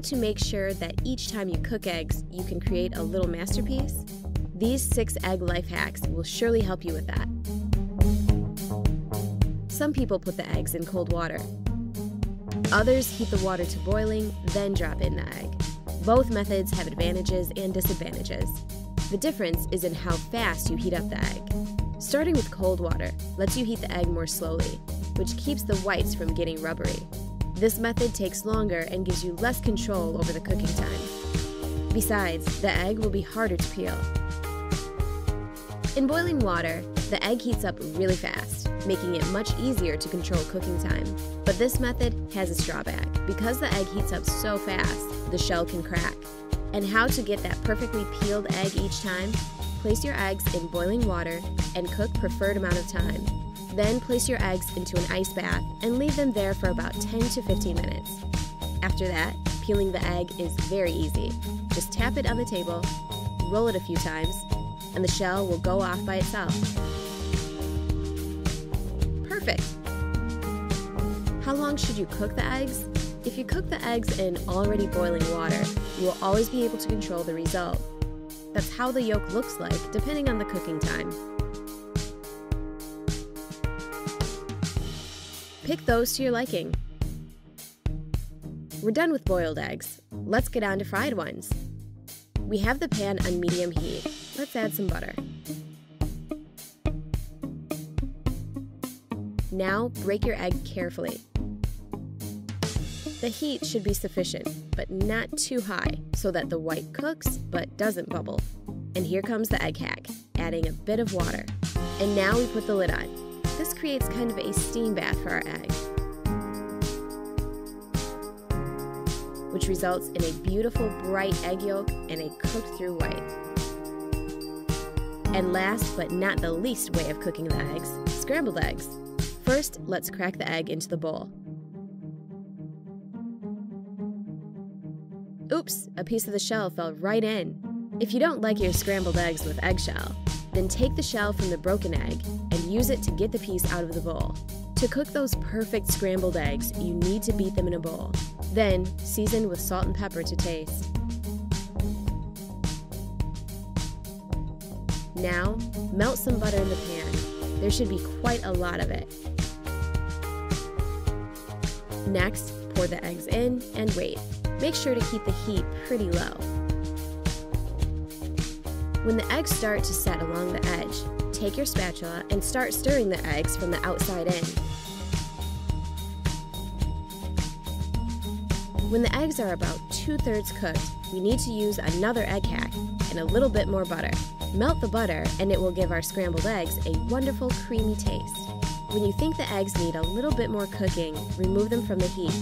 how to make sure that each time you cook eggs, you can create a little masterpiece? These 6 egg life hacks will surely help you with that. Some people put the eggs in cold water. Others heat the water to boiling, then drop in the egg. Both methods have advantages and disadvantages. The difference is in how fast you heat up the egg. Starting with cold water lets you heat the egg more slowly, which keeps the whites from getting rubbery. This method takes longer and gives you less control over the cooking time. Besides, the egg will be harder to peel. In boiling water, the egg heats up really fast, making it much easier to control cooking time. But this method has its drawback. Because the egg heats up so fast, the shell can crack. And how to get that perfectly peeled egg each time? Place your eggs in boiling water and cook preferred amount of time. Then place your eggs into an ice bath and leave them there for about 10 to 15 minutes. After that, peeling the egg is very easy. Just tap it on the table, roll it a few times, and the shell will go off by itself. Perfect! How long should you cook the eggs? If you cook the eggs in already boiling water, you will always be able to control the result. That's how the yolk looks like, depending on the cooking time. Pick those to your liking. We're done with boiled eggs. Let's get on to fried ones. We have the pan on medium heat. Let's add some butter. Now break your egg carefully. The heat should be sufficient, but not too high, so that the white cooks but doesn't bubble. And here comes the egg hack, adding a bit of water. And now we put the lid on. This creates kind of a steam bath for our egg, which results in a beautiful bright egg yolk and a cooked through white. And last but not the least way of cooking the eggs, scrambled eggs. First, let's crack the egg into the bowl. Oops, a piece of the shell fell right in. If you don't like your scrambled eggs with eggshell, then take the shell from the broken egg and use it to get the piece out of the bowl. To cook those perfect scrambled eggs, you need to beat them in a bowl. Then, season with salt and pepper to taste. Now, melt some butter in the pan. There should be quite a lot of it. Next, pour the eggs in and wait. Make sure to keep the heat pretty low. When the eggs start to set along the edge, take your spatula and start stirring the eggs from the outside in. When the eggs are about 2/3 cooked, we need to use another egg hack and a little bit more butter. Melt the butter and it will give our scrambled eggs a wonderful creamy taste. When you think the eggs need a little bit more cooking, remove them from the heat.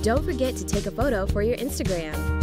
Don't forget to take a photo for your Instagram.